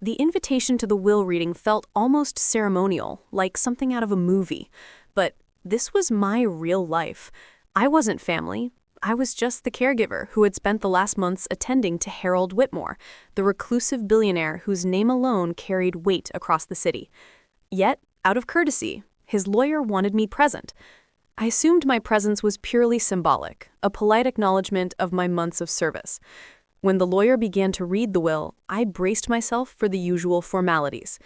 The invitation to the will reading felt almost ceremonial, like something out of a movie. But this was my real life. I wasn't family. I was just the caregiver who had spent the last months attending to Harold Whitmore, the reclusive billionaire whose name alone carried weight across the city. Yet, out of courtesy, his lawyer wanted me present. I assumed my presence was purely symbolic, a polite acknowledgement of my months of service. When the lawyer began to read the will, I braced myself for the usual formalities.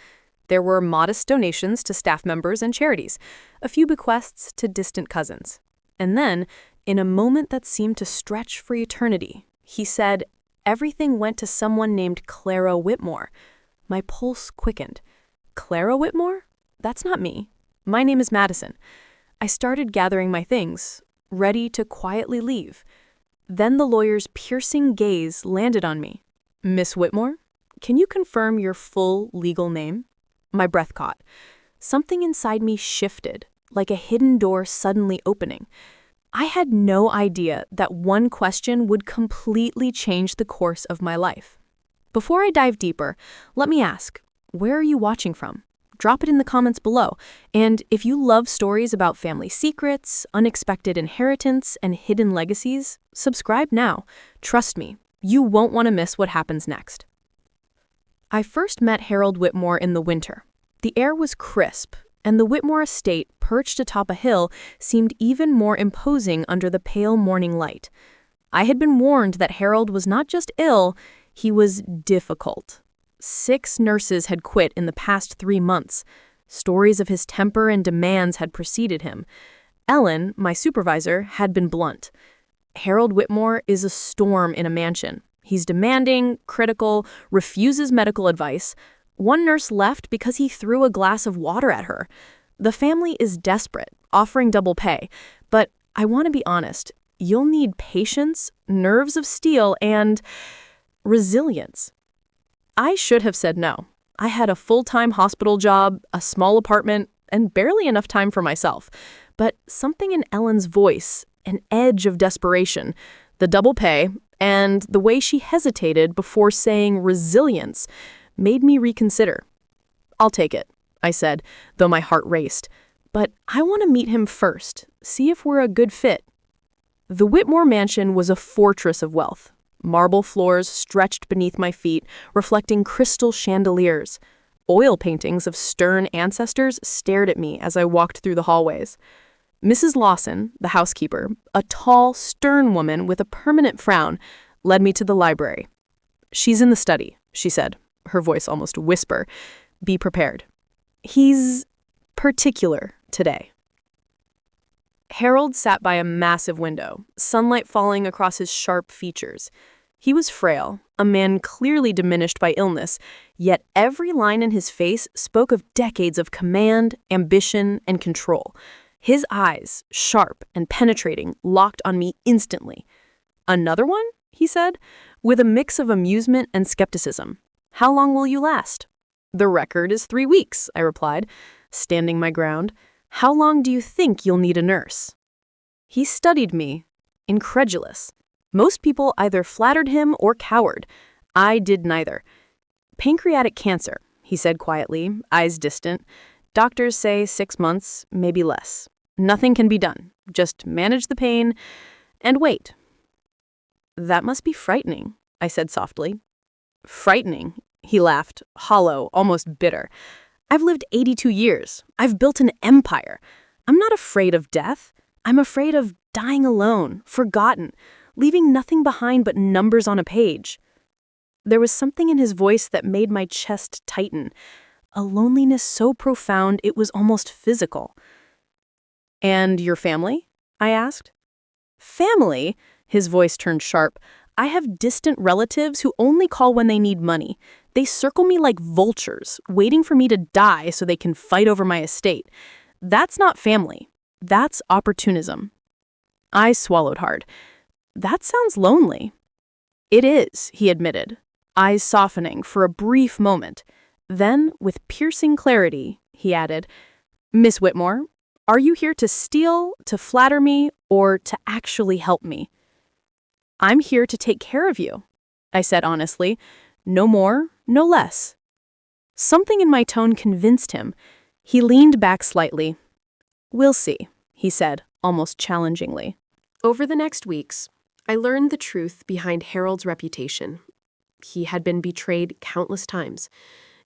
There were modest donations to staff members and charities, a few bequests to distant cousins. And then, in a moment that seemed to stretch for eternity, he said, "Everything went to someone named Clara Whitmore." My pulse quickened. Clara Whitmore? That's not me. My name is Madison. I started gathering my things, ready to quietly leave. Then the lawyer's piercing gaze landed on me. "Miss Whitmore, can you confirm your full legal name?" My breath caught. Something inside me shifted, like a hidden door suddenly opening. I had no idea that one question would completely change the course of my life. Before I dive deeper, let me ask, where are you watching from? Drop it in the comments below. And if you love stories about family secrets, unexpected inheritance, and hidden legacies, subscribe now. Trust me, you won't want to miss what happens next. I first met Harold Whitmore in the winter. The air was crisp, and the Whitmore estate, perched atop a hill, seemed even more imposing under the pale morning light. I had been warned that Harold was not just ill, he was difficult. 6 nurses had quit in the past 3 months. Stories of his temper and demands had preceded him. Ellen, my supervisor, had been blunt. Harold Whitmore is a storm in a mansion. He's demanding, critical, refuses medical advice. One nurse left because he threw a glass of water at her. The family is desperate, offering double pay. But I want to be honest, you'll need patience, nerves of steel, and resilience. I should have said no. I had a full-time hospital job, a small apartment, and barely enough time for myself. But something in Ellen's voice, an edge of desperation, the double pay, and the way she hesitated before saying resilience, made me reconsider. "I'll take it," I said, though my heart raced. "But I want to meet him first, see if we're a good fit." The Whitmore mansion was a fortress of wealth. Marble floors stretched beneath my feet, reflecting crystal chandeliers. Oil paintings of stern ancestors stared at me as I walked through the hallways. Mrs. Lawson, the housekeeper, a tall, stern woman with a permanent frown, led me to the library. "She's in the study," she said, her voice almost a whisper. "Be prepared. He's particular today." Harold sat by a massive window, sunlight falling across his sharp features. He was frail, a man clearly diminished by illness, yet every line in his face spoke of decades of command, ambition, and control. His eyes, sharp and penetrating, locked on me instantly. "Another one?" he said, with a mix of amusement and skepticism. "How long will you last?" "The record is 3 weeks," I replied, standing my ground. "How long do you think you'll need a nurse?" He studied me, incredulous. Most people either flattered him or cowered. I did neither. "Pancreatic cancer," he said quietly, eyes distant. "Doctors say 6 months, maybe less. Nothing can be done. Just manage the pain and wait." "That must be frightening," I said softly. "Frightening," he laughed, hollow, almost bitter. "I've lived 82 years. I've built an empire. I'm not afraid of death. I'm afraid of dying alone, forgotten, leaving nothing behind but numbers on a page." There was something in his voice that made my chest tighten, a loneliness so profound it was almost physical. "And your family?" I asked. "Family?" His voice turned sharp. "I have distant relatives who only call when they need money. They circle me like vultures, waiting for me to die so they can fight over my estate. That's not family. That's opportunism." I swallowed hard. "That sounds lonely." "It is," he admitted, eyes softening for a brief moment. Then, with piercing clarity, he added, "Miss Whitmore, are you here to steal, to flatter me, or to actually help me?" "I'm here to take care of you," I said honestly. "No more, no less." Something in my tone convinced him. He leaned back slightly. "We'll see," he said, almost challengingly. Over the next weeks, I learned the truth behind Harold's reputation. He had been betrayed countless times.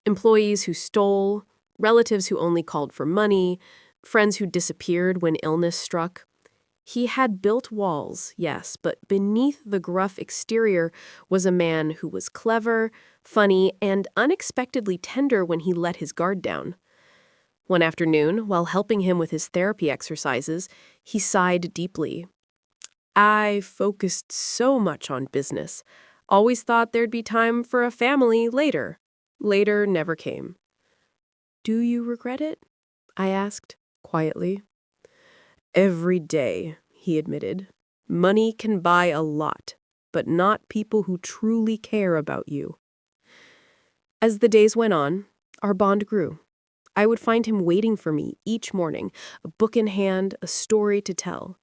Employees who stole, relatives who only called for money, friends who disappeared when illness struck. He had built walls, yes, but beneath the gruff exterior was a man who was clever, funny, and unexpectedly tender when he let his guard down. One afternoon, while helping him with his therapy exercises, he sighed deeply. "I focused so much on business. Always thought there'd be time for a family later. Later never came." "Do you regret it?" I asked, quietly. "Every day," he admitted. "Money can buy a lot, but not people who truly care about you." As the days went on, our bond grew. I would find him waiting for me each morning, a book in hand, a story to tell.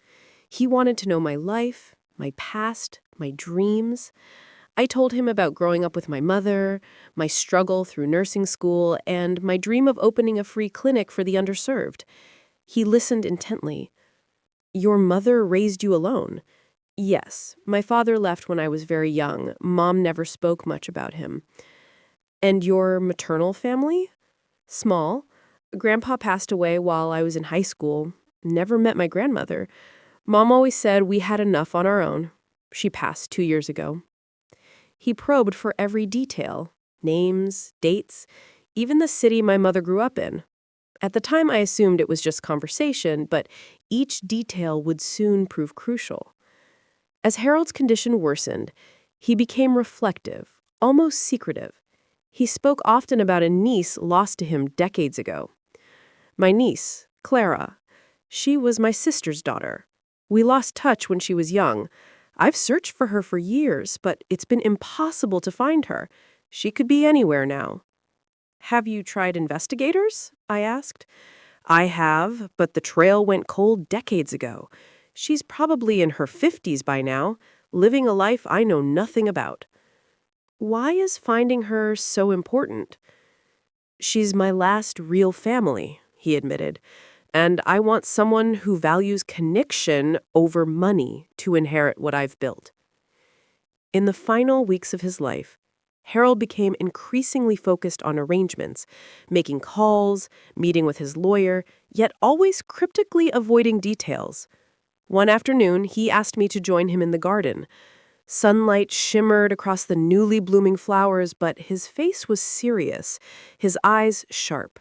He wanted to know my life, my past, my dreams. I told him about growing up with my mother, my struggle through nursing school, and my dream of opening a free clinic for the underserved. He listened intently. "Your mother raised you alone?" "Yes. My father left when I was very young. Mom never spoke much about him." "And your maternal family?" "Small. Grandpa passed away while I was in high school. Never met my grandmother. Mom always said we had enough on our own. She passed 2 years ago." He probed for every detail, names, dates, even the city my mother grew up in. At the time, I assumed it was just conversation, but each detail would soon prove crucial. As Harold's condition worsened, he became reflective, almost secretive. He spoke often about a niece lost to him decades ago. "My niece, Clara. She was my sister's daughter. We lost touch when she was young. I've searched for her for years, but it's been impossible to find her. She could be anywhere now." "Have you tried investigators?" I asked. "I have, but the trail went cold decades ago. She's probably in her 50s by now, living a life I know nothing about." "Why is finding her so important?" "She's my last real family," he admitted, "and I want someone who values connection over money to inherit what I've built." In the final weeks of his life, Harold became increasingly focused on arrangements, making calls, meeting with his lawyer, yet always cryptically avoiding details. One afternoon, he asked me to join him in the garden. Sunlight shimmered across the newly blooming flowers, but his face was serious, his eyes sharp.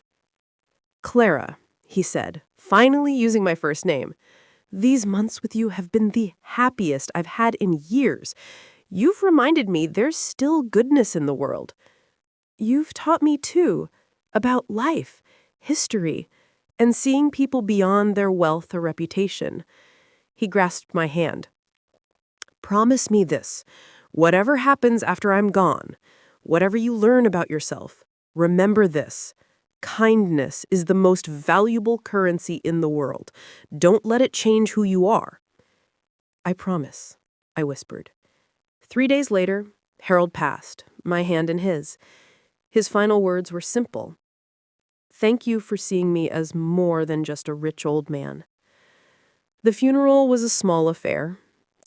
"Clara," he said, finally using my first name, "these months with you have been the happiest I've had in years. You've reminded me there's still goodness in the world. You've taught me, too, about life, history, and seeing people beyond their wealth or reputation." He grasped my hand. "Promise me this. Whatever happens after I'm gone, whatever you learn about yourself, remember this. Kindness is the most valuable currency in the world. Don't let it change who you are." "I promise," I whispered. 3 days later, Harold passed, my hand in his. His final words were simple. "Thank you for seeing me as more than just a rich old man." The funeral was a small affair.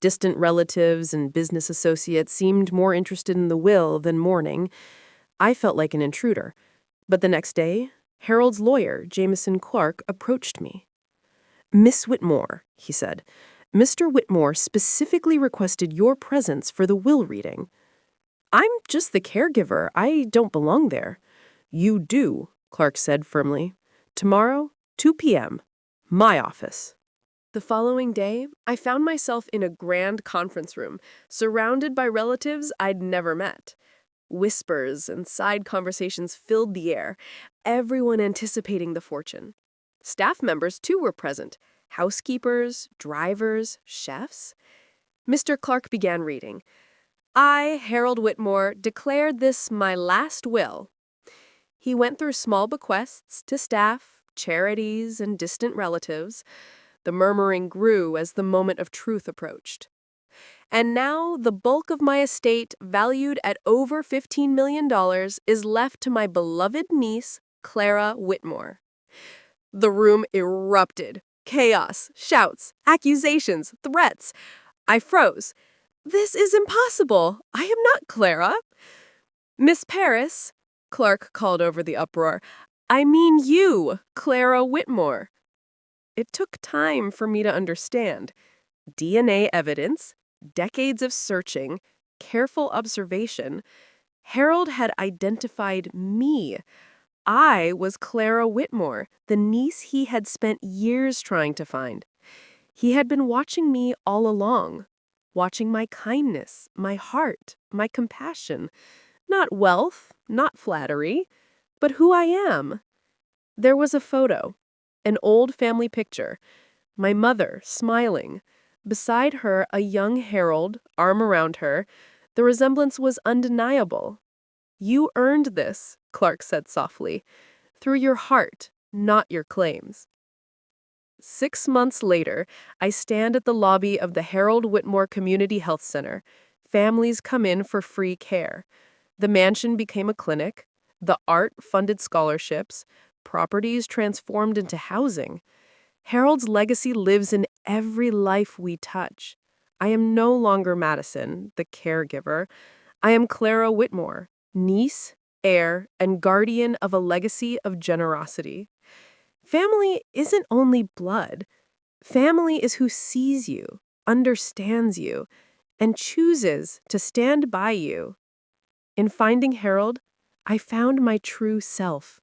Distant relatives and business associates seemed more interested in the will than mourning. I felt like an intruder. But the next day, Harold's lawyer, Jameson Clark, approached me. "Miss Whitmore," he said, "Mr. Whitmore specifically requested your presence for the will reading." "I'm just the caregiver. I don't belong there." "You do," Clark said firmly. "Tomorrow, 2 p.m., my office." The following day, I found myself in a grand conference room, surrounded by relatives I'd never met. Whispers and side conversations filled the air, everyone anticipating the fortune. Staff members, too, were present. Housekeepers, drivers, chefs. Mr. Clark began reading. "I, Harold Whitmore, declare this my last will." He went through small bequests to staff, charities, and distant relatives. The murmuring grew as the moment of truth approached. And now the bulk of my estate, valued at over $15 million, is left to my beloved niece, Clara Whitmore. The room erupted. Chaos, shouts, accusations, threats. I froze. This is impossible. I am not Clara. Miss Paris, Clark called over the uproar. I mean you, Clara Whitmore. It took time for me to understand. DNA evidence, decades of searching, careful observation. Harold had identified me. I was Clara Whitmore, the niece he had spent years trying to find. He had been watching me all along, watching my kindness, my heart, my compassion. Not wealth, not flattery, but who I am. There was a photo, an old family picture, my mother smiling. Beside her, a young Harold, arm around her. The resemblance was undeniable. You earned this, Clark said softly, through your heart, not your claims. 6 months later, I stand at the lobby of the Harold Whitmore Community Health Center. Families come in for free care. The mansion became a clinic. The art funded scholarships. Properties transformed into housing. Harold's legacy lives in every life we touch. I am no longer Madison, the caregiver. I am Clara Whitmore, niece, heir, and guardian of a legacy of generosity. Family isn't only blood. Family is who sees you, understands you, and chooses to stand by you. In finding Harold, I found my true self.